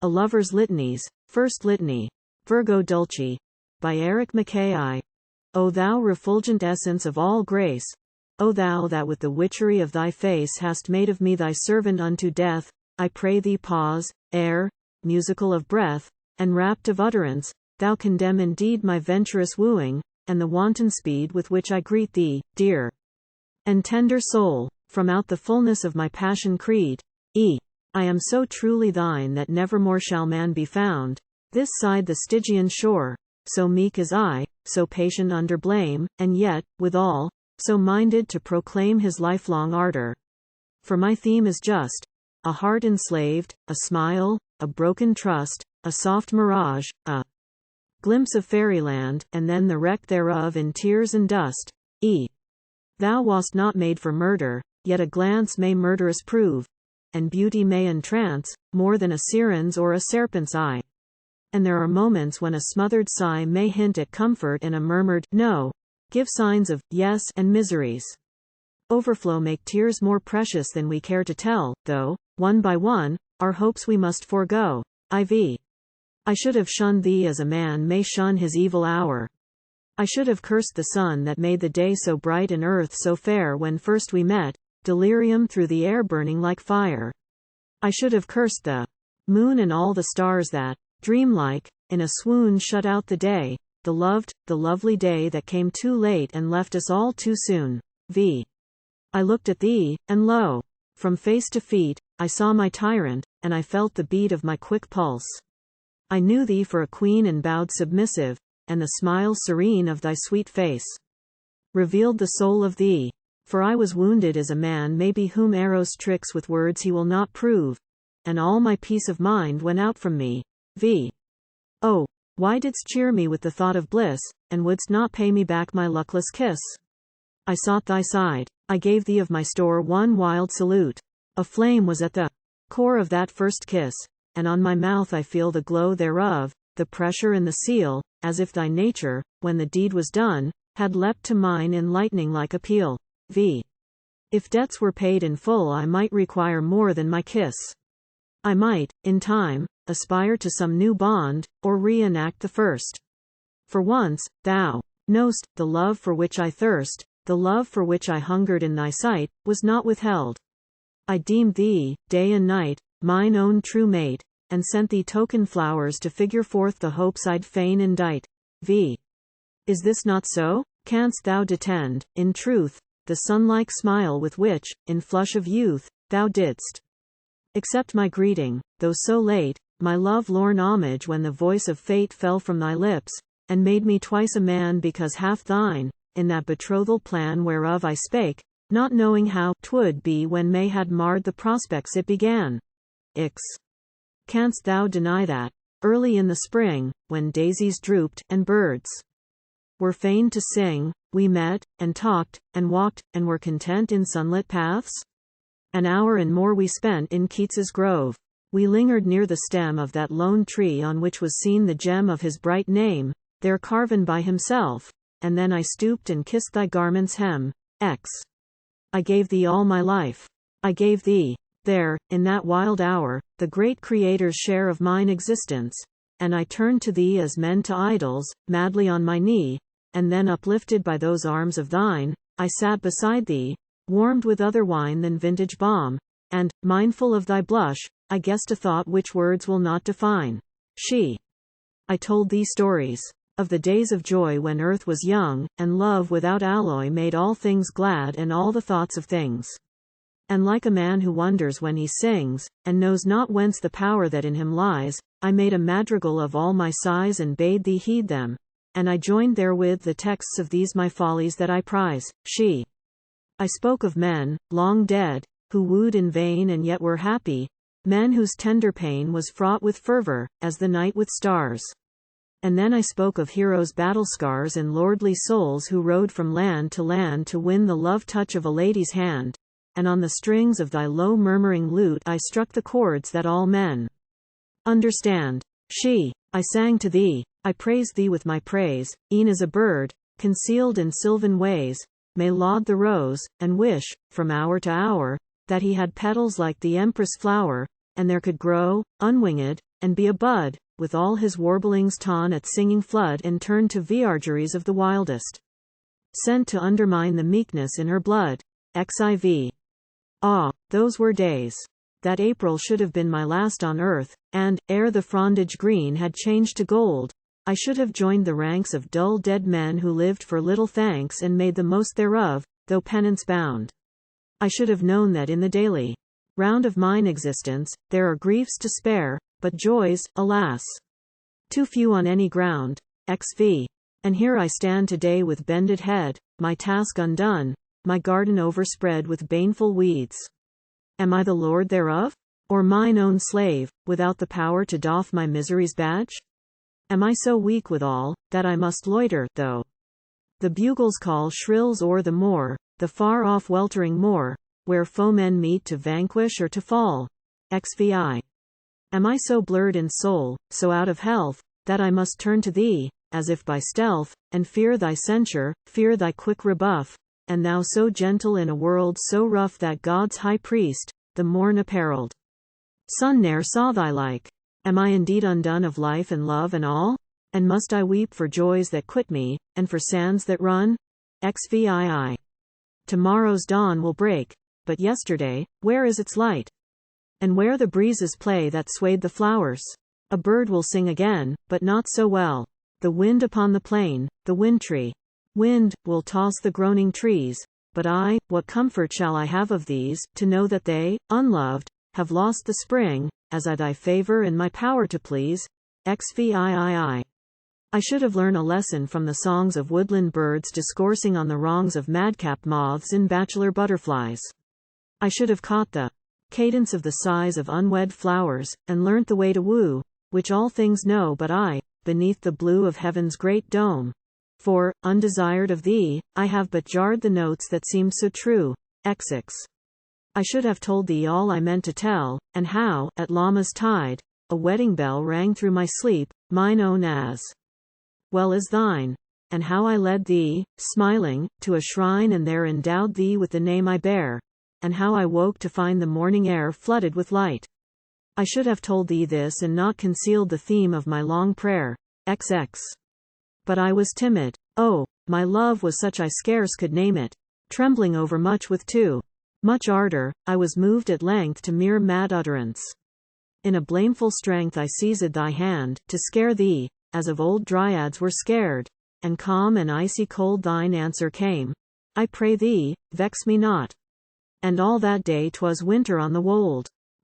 A Lover's Litanies, First Litany, Virgo Dulcis, by Mackay. O thou refulgent essence of all grace, O thou that with the witchery of thy face hast made of me thy servant unto death, I pray thee pause, air, musical of breath, and rapt of utterance, thou condemn indeed my venturous wooing, and the wanton speed with which I greet thee, dear and tender soul, from out the fullness of my passion creed. I am so truly thine that nevermore shall man be found, this side the Stygian shore, so meek as I, so patient under blame, and yet, withal, so minded to proclaim his lifelong ardour. For my theme is just a heart enslaved, a smile, a broken trust, a soft mirage, a glimpse of fairyland, and then the wreck thereof in tears and dust. Thou wast not made for murder, yet a glance may murderous prove, and beauty may entrance, more than a siren's or a serpent's eye. And there are moments when a smothered sigh may hint at comfort and a murmured no give signs of yes and miseries. Overflow make tears more precious than we care to tell, though, one by one, our hopes we must forego. I should have shunned thee as a man may shun his evil hour. I should have cursed the sun that made the day so bright and earth so fair when first we met, delirium through the air burning like fire. I should have cursed the moon and all the stars that, dreamlike, in a swoon shut out the day, the lovely day that came too late and left us all too soon. I looked at thee, and lo! From face to feet, I saw my tyrant, and I felt the beat of my quick pulse. I knew thee for a queen and bowed submissive, and the smile serene of thy sweet face revealed the soul of thee. For I was wounded as a man may be whom arrows tricks with words he will not prove, and all my peace of mind went out from me. Oh, why didst cheer me with the thought of bliss, and wouldst not pay me back my luckless kiss? I sought thy side, I gave thee of my store one wild salute. A flame was at the core of that first kiss, and on my mouth I feel the glow thereof, the pressure and the seal, as if thy nature, when the deed was done, had leapt to mine in lightning like appeal. If debts were paid in full I might require more than my kiss. I might, in time, aspire to some new bond, or reenact the first. For once, thou know'st, the love for which I thirst, the love for which I hungered in thy sight, was not withheld. I deemed thee, day and night, mine own true mate, and sent thee token flowers to figure forth the hopes I'd fain indite. Is this not so? Canst thou detend, in truth, the sun-like smile with which, in flush of youth, thou didst accept my greeting, though so late, my love-lorn homage when the voice of fate fell from thy lips, and made me twice a man because half thine, in that betrothal plan whereof I spake, not knowing how 'twould be when May had marred the prospects it began. Canst thou deny that, early in the spring, when daisies drooped, and birds were fain to sing, we met, and talked, and walked, and were content in sunlit paths? An hour and more we spent in Keats's grove. We lingered near the stem of that lone tree on which was seen the gem of his bright name, there carven by himself, and then I stooped and kissed thy garment's hem. I gave thee all my life. I gave thee, there, in that wild hour, the great Creator's share of mine existence, and I turned to thee as men to idols, madly on my knee, and then uplifted by those arms of thine, I sat beside thee, warmed with other wine than vintage balm, and, mindful of thy blush, I guessed a thought which words will not define. I told thee stories of the days of joy when earth was young, and love without alloy made all things glad and all the thoughts of things. And like a man who wonders when he sings, and knows not whence the power that in him lies, I made a madrigal of all my sighs and bade thee heed them, and I joined therewith the texts of these my follies that I prize. I spoke of men, long dead, who wooed in vain and yet were happy, men whose tender pain was fraught with fervor, as the night with stars. And then I spoke of heroes' battle scars and lordly souls who rode from land to win the love touch of a lady's hand, and on the strings of thy low murmuring lute I struck the chords that all men understand. I sang to thee, I praised thee with my praise, e'en as a bird, concealed in sylvan ways, may laud the rose, and wish, from hour to hour, that he had petals like the empress flower, and there could grow, unwinged, and be a bud, with all his warblings tawn at singing flood and turned to viargeries of the wildest. Sent to undermine the meekness in her blood. Xiv. Ah, those were days. That April should have been my last on earth, and, ere the frondage green had changed to gold, I should have joined the ranks of dull dead men who lived for little thanks and made the most thereof, though penance bound. I should have known that in the daily round of mine existence, there are griefs to spare, but joys, alas, too few on any ground. Xv. And here I stand today with bended head, my task undone, my garden overspread with baneful weeds. Am I the lord thereof? Or mine own slave, without the power to doff my misery's badge? Am I so weak withal, that I must loiter, though the bugle's call shrills o'er the moor, the far-off weltering moor, where foemen meet to vanquish or to fall? Xvi. Am I so blurred in soul, so out of health, that I must turn to thee, as if by stealth, and fear thy censure, fear thy quick rebuff, and thou so gentle in a world so rough that God's high priest, the morn-apparelled sun ne'er saw thy like? Am I indeed undone of life and love and all? And must I weep for joys that quit me, and for sands that run? Xvii. Tomorrow's dawn will break, but yesterday, where is its light? And where the breezes play that swayed the flowers? A bird will sing again, but not so well. The wind upon the plain, the wintry wind, will toss the groaning trees. But I, what comfort shall I have of these, to know that they, unloved, have lost the spring, as I thy favor and my power to please? Xvii. I should have learned a lesson from the songs of woodland birds discoursing on the wrongs of madcap moths and bachelor butterflies. I should have caught the cadence of the sighs of unwed flowers, and learnt the way to woo, which all things know but I, beneath the blue of heaven's great dome. For, undesired of thee, I have but jarred the notes that seemed so true. Xx. I should have told thee all I meant to tell, and how, at Lamma's tide, a wedding bell rang through my sleep, mine own as well as thine, and how I led thee, smiling, to a shrine and there endowed thee with the name I bear, and how I woke to find the morning air flooded with light. I should have told thee this and not concealed the theme of my long prayer. XX. But I was timid. Oh, my love was such I scarce could name it. Trembling over much with too much ardour, I was moved at length to mere mad utterance. In a blameful strength I seized thy hand, to scare thee, as of old dryads were scared, and calm and icy cold thine answer came. I pray thee, vex me not. And all that day 'twas winter on the wold.